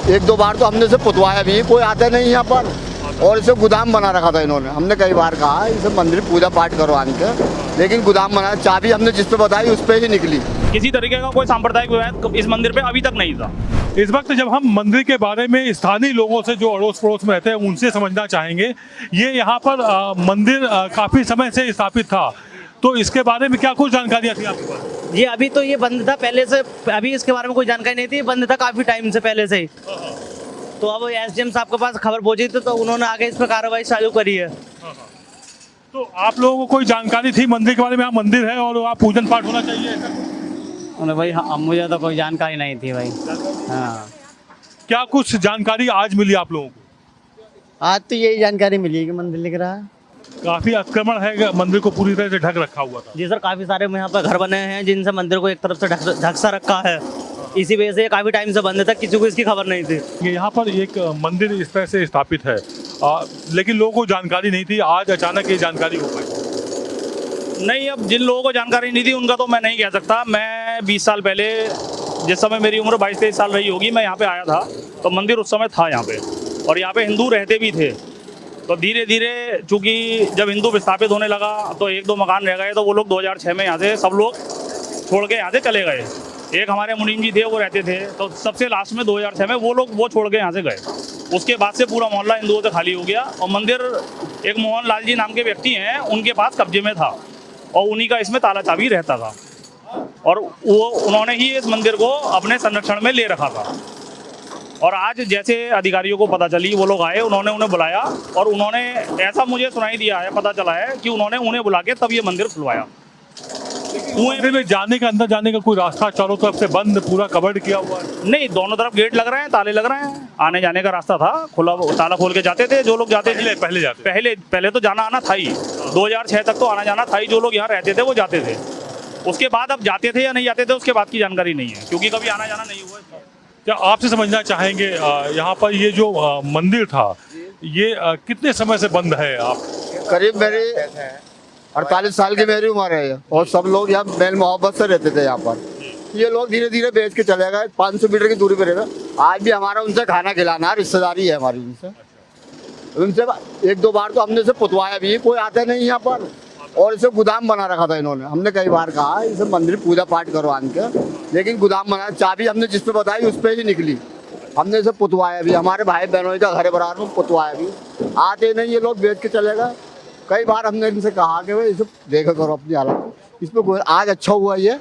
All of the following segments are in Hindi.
एक दो बार तो हमने इसे पुतवाया भी, कोई आता नहीं यहाँ पर, और इसे गोदाम बना रखा था इन्होंने। हमने कई बार कहा इसे मंदिर पूजा पाठ करवाने का, लेकिन गोदाम बना, चाबी हमने जिस पे बताई उस पे ही निकली। किसी तरीके का कोई सांप्रदायिक विवाद इस मंदिर पे अभी तक नहीं था। इस वक्त जब हम मंदिर के बारे में स्थानीय लोगों से जो अड़ोस पड़ोस में रहते हैं उनसे समझना चाहेंगे। ये यहाँ पर मंदिर काफी समय से स्थापित था, तो इसके बारे में क्या कुछ जानकारियाँ थी आपके पास? ये अभी तो ये बंद था पहले से, अभी इसके बारे में कोई जानकारी नहीं थी, बंद था काफी टाइम से पहले से ही। तो अब एसडीएम साहब के पास खबर पहुंची थी, तो उन्होंने आगे इस पर कार्रवाई चालू करी है। तो आप लोगों को कोई जानकारी थी मंदिर के बारे में? यहाँ मंदिर है और वहाँ पूजन पाठ होना चाहिए ऐसा? भाई हाँ, मुझे तो कोई जानकारी नहीं थी भाई। हाँ, क्या कुछ जानकारी आज मिली आप लोगों को? आज तो यही जानकारी मिली कि मंदिर लिख रहा है। काफी अतिक्रमण है, मंदिर को पूरी तरह से ढक रखा हुआ था। जी सर, काफी सारे यहाँ पर घर बने हैं जिनसे मंदिर को एक तरफ से ढक सा रखा है। इसी वजह से काफी टाइम से बंद था, किसी को इसकी खबर नहीं थी। यहाँ पर एक मंदिर इस तरह से स्थापित है, लेकिन लोगों को जानकारी नहीं थी। आज अचानक ये जानकारी हो पाई। नहीं, अब जिन लोगों को जानकारी नहीं थी उनका तो मैं नहीं कह सकता। मैं 20 साल पहले, जिस समय मेरी उम्र 22-23 साल रही होगी, मैं यहाँ पे आया था, तो मंदिर उस समय था यहाँ पे, और यहाँ पे हिंदू रहते भी थे। तो धीरे धीरे चूँकि जब हिंदू विस्थापित होने लगा तो एक दो मकान रह गए, तो वो लोग 2006 में यहाँ से सब लोग छोड़ के यहाँ से चले गए। एक हमारे मुनीम जी थे, वो रहते थे, तो सबसे लास्ट में 2006 में वो छोड़ के यहाँ से गए। उसके बाद से पूरा मोहल्ला हिंदुओं से खाली हो गया, और मंदिर एक मोहन लाल जी नाम के व्यक्ति हैं, उनके पास कब्जे में था, और उन्हीं का इसमें ताला चाबी रहता था, और उन्होंने ही इस मंदिर को अपने संरक्षण में ले रखा था। और आज जैसे अधिकारियों को पता चली, वो लोग आए, उन्होंने उन्हें बुलाया, और उन्होंने ऐसा मुझे सुनाई दिया है, पता चला है कि उन्होंने उन्हें बुला के तब ये मंदिर खुलवाया। कुएं में जाने का, अंदर जाने का कोई रास्ता चारों तरफ से बंद, पूरा कवर्ड किया हुआ है? नहीं, दोनों तरफ गेट लग रहे हैं, ताले लग रहे हैं। आने जाने का रास्ता था खुला, ताला खोल के जाते थे जो लोग जाते थे। पहले तो जाना आना था ही, 2006 तक तो आना जाना था ही। जो लोग यहाँ रहते थे वो जाते थे। उसके बाद अब जाते थे या नहीं जाते थे उसके बाद की जानकारी नहीं है, क्योंकि कभी आना जाना नहीं हुआ। क्या आपसे समझना चाहेंगे यहाँ पर ये जो मंदिर था, ये कितने समय से बंद है? आप करीब मेरी 48 साल की मेरी उम्र है, और सब लोग यहाँ मेल मोहब्बत से रहते थे यहाँ पर। ये लोग धीरे धीरे बेच के चले गए, 500 मीटर की दूरी पर रहते। आज भी हमारा उनसे खाना खिलाना, रिश्तेदारी है हमारी उनसे एक दो बार तो हमने इसे पुतवाया भी, कोई आता नहीं यहाँ पर, और इसे गोदाम बना रखा था इन्होंने। हमने कई बार कहा इसे मंदिर पूजा पाठ करवाने का, लेकिन गोदाम बना, चाबी हमने जिस पे बताई उस पे ही निकली। हमने इसे पुतवाया भी, हमारे भाई बहनों का घर बराबर में पुतवाया भी, आते नहीं ये लोग बेच के चले गए। कई बार हमने इनसे कहा कि भाई इसे देखा करो अपनी हालत, इसमें कोई आज अच्छा हुआ, ये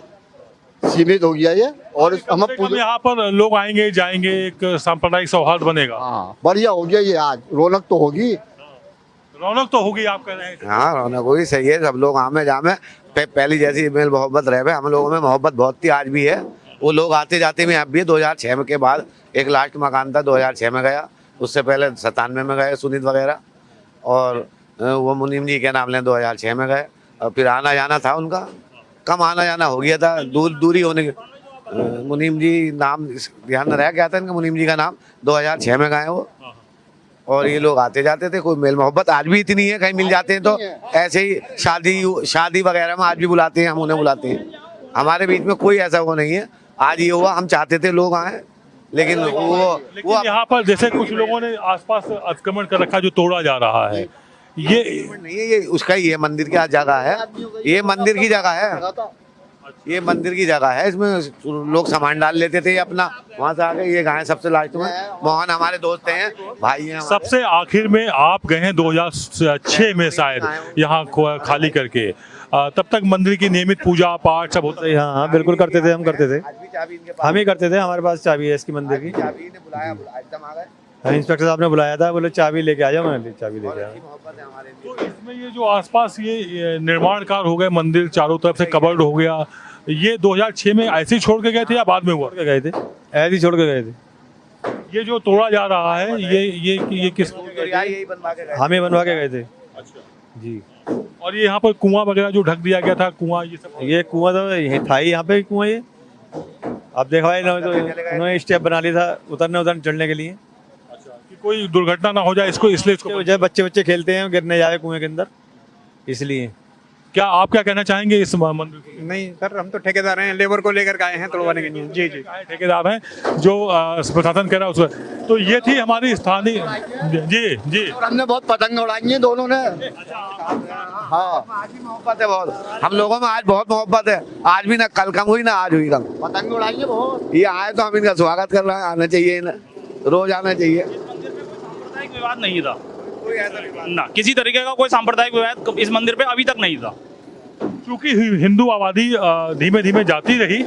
सीमित हो गया ये, और हम यहाँ पर लोग आएंगे जाएंगे, एक सांप्रदायिक सौहार्द बनेगा। हाँ, बढ़िया हो गया ये, आज रौनक तो होगी। रौनक तो होगी, आप कह रहे हैं? हाँ, रौनक होगी, सही है। सब लोग आमे जामे पहली जैसी मेल मोहब्बत रहे, हम लोगों में मोहब्बत बहुत थी, आज भी है। वो लोग आते जाते में अब भी 2006 के बाद एक लास्ट मकान था, 2006 में गया। उससे पहले 97 में गए सुनीत वगैरह, और वो मुनीम जी के नाम लें 2006 में गए। और फिर आना जाना था उनका, कम आना जाना हो गया था, दूरी होने के। मुनीम जी नाम ध्यान रह गया था इनका, मुनीम जी का नाम 2006 में गए वो, और ये लोग आते जाते थे। कोई मेल मोहब्बत आज भी इतनी है, कहीं मिल जाते हैं तो ऐसे ही शादी वगैरह में आज भी बुलाते हैं, हम उन्हें बुलाते हैं। हमारे बीच में कोई ऐसा वो नहीं है। आज ये हुआ, हम चाहते थे लोग आए, लेकिन वो यहाँ पर जैसे कुछ लोगों ने आसपास अतिक्रमण कर रखा जो तोड़ा जा रहा है, ये नहीं है, ये उसका ही, ये मंदिर की जगह है, ये मंदिर की जगह है, ये मंदिर की जगह है। इसमें लोग सामान डाल लेते थे अपना, वहाँ से आके ये गाय सबसे लास्ट में। मोहन हमारे दोस्त हैं, भाई हैं। सबसे आखिर में आप गए हैं 2006 में शायद यहाँ खाली करके, तब तक मंदिर की नियमित पूजा पाठ सब होता है? हाँ, बिल्कुल करते थे, हम करते थे, हम ही करते थे। हमारे पास चाबी है इसकी मंदिर की। इंस्पेक्टर साहब ने बुलाया था, बोले चाबी लेके आ जाओ, मैंने चाबी लेके आया। तो इसमें ये जो आसपास ये निर्माण कार्य हो गए, मंदिर चारों तरफ से कवर्ड हो गया, ये 2006 में ऐसे ही छोड़ के गए थे या बाद में हुआ? गए थे, ऐसे ही छोड़ के गए थे। ये जो तोड़ा जा रहा है, ये किस? हमें बनवा के गए थे। अच्छा जी। और ये यहाँ पर कुआं वगैरह जो ढक दिया गया था, कुआं ये सब? ये कुआं तो यही था ही, यहाँ पे कुआं ये आप देखा है, तो उन्होंने स्टेप बना लिया था उतरने चढ़ने के लिए। अच्छा, कि कोई दुर्घटना ना हो जाए इसको, इसलिए इसको बच्चे खेलते हैं, गिरने जाए कुएं के अंदर, इसलिए। क्या आप क्या कहना चाहेंगे इस मंदिर को? नहीं सर, हम तो ठेकेदार हैं, लेबर को लेकर के आए हैं तोड़वाने के लिए। जी जी। ठेकेदार हैं जो प्रशासन कह रहा है उसमें। तो ये थी हमारी स्थानीय। जी जी। और हमने बहुत पतंग उड़ाई है दोनों ने। हाँ, आज भी मोहब्बत है बहुत, हम लोगों में आज बहुत मोहब्बत है। आज भी ना कल कम हुई ना आज हुई कम। पतंग उड़ाई है बहुत। ये आए तो हम इनका स्वागत कर रहे हैं, आना चाहिए इन्हें, रोज आना चाहिए। सांप्रदायिक विवाद नहीं था ना, किसी तरीके का कोई सांप्रदायिक विवाद इस मंदिर पे अभी तक नहीं था। क्योंकि हिंदू आबादी धीमे धीमे जाती रही,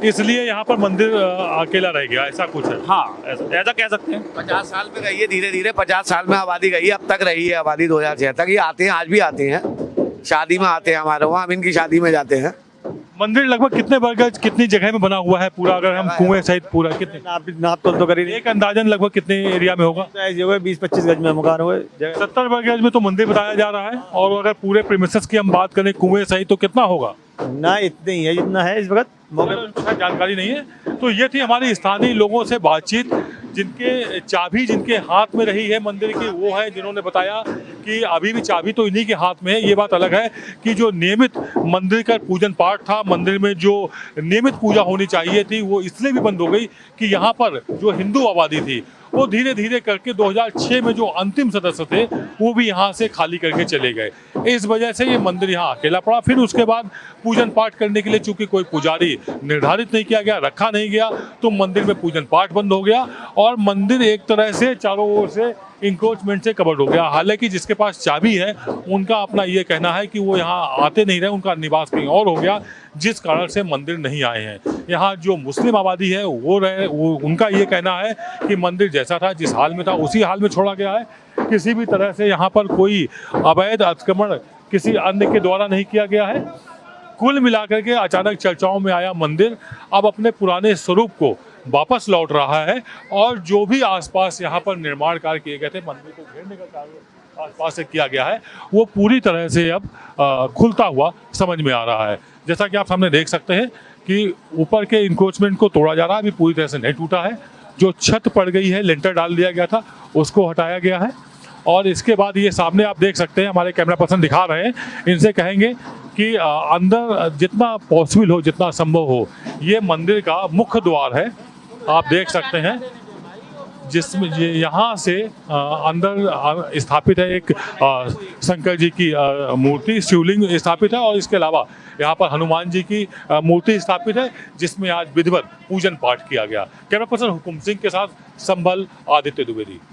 इसलिए यहाँ पर मंदिर अकेला रह गया, ऐसा कुछ है। हाँ, ऐसा कह सकते हैं। 50 साल में गई है, धीरे धीरे 50 साल में आबादी गई है, अब तक रही है आबादी 2006 तक। ये आते हैं, आज भी आते हैं, शादी में आते हैं हमारे वहाँ, हम इनकी शादी में जाते हैं। मंदिर लगभग कितने वर्ग गज कितनी जगह में बना हुआ है पूरा, अगर हम कुएं सहित पूरा कितने, नाप तो करी नहीं। एक अंदाजन लगभग कितने एरिया में होगा? 20-25 गज में मकान हुए। 70 वर्ग गज में तो मंदिर बताया जा रहा है, और अगर पूरे प्रीमिसेस की हम बात करें कुएं सहित तो कितना होगा? ना इतने ही है जितना है इस वक्त मौके पर। कुछ जानकारी नहीं है। तो ये थी हमारी स्थानीय लोगों से बातचीत, जिनके चाबी जिनके हाथ में रही है मंदिर की, वो है जिन्होंने बताया कि अभी भी चाबी तो इन्हीं के हाथ में है। ये बात अलग है कि जो नियमित मंदिर का पूजन पाठ था, मंदिर में जो नियमित पूजा होनी चाहिए थी, वो इसलिए भी बंद हो गई कि यहाँ पर जो हिंदू आबादी थी वो धीरे धीरे करके 2006 में जो अंतिम सदस्य थे वो भी यहाँ से खाली करके चले गए। इस वजह से ये मंदिर यहाँ अकेला पड़ा। फिर उसके बाद पूजन पाठ करने के लिए चूंकि कोई पुजारी निर्धारित नहीं किया गया, रखा नहीं गया, तो मंदिर में पूजन पाठ बंद हो गया और मंदिर एक तरह से चारों ओर से इंक्रोचमेंट से कवर्ड हो गया। हालांकि जिसके पास चाबी है उनका अपना ये कहना है कि वो यहाँ आते नहीं रहे, उनका निवास कहीं और हो गया, जिस कारण से मंदिर नहीं आए हैं। यहाँ जो मुस्लिम आबादी है वो उनका ये कहना है कि मंदिर जैसा था, जिस हाल में था, उसी हाल में छोड़ा गया है। किसी भी तरह से यहाँ पर कोई अवैध अतिक्रमण किसी अन्य के द्वारा नहीं किया गया है। कुल मिलाकर के अचानक चर्चाओं में आया मंदिर अब अपने पुराने स्वरूप को वापस लौट रहा है, और जो भी आसपास यहाँ पर निर्माण कार्य किए गए थे, मंदिर को घेरने का कार्य आसपास से किया गया है, वो पूरी तरह से अब खुलता हुआ समझ में आ रहा है। जैसा कि आप सामने देख सकते हैं कि ऊपर के इंक्रोचमेंट को तोड़ा जा रहा है, अभी पूरी तरह से नहीं टूटा है। जो छत पड़ गई है, लेंटर डाल दिया गया था, उसको हटाया गया है। और इसके बाद ये सामने आप देख सकते हैं, हमारे कैमरा पर्सन दिखा रहे हैं, इनसे कहेंगे कि अंदर जितना पॉसिबल हो, जितना संभव हो, ये मंदिर का मुख्य द्वार है, आप देख सकते हैं, जिसमें यहाँ से अंदर स्थापित है एक शंकर जी की मूर्ति, शिवलिंग स्थापित है, और इसके अलावा यहाँ पर हनुमान जी की मूर्ति स्थापित है, जिसमें आज विधिवत पूजन पाठ किया गया। कैमरा पर्सन हुकुम सिंह के साथ संभल, आदित्य द्विवेदी।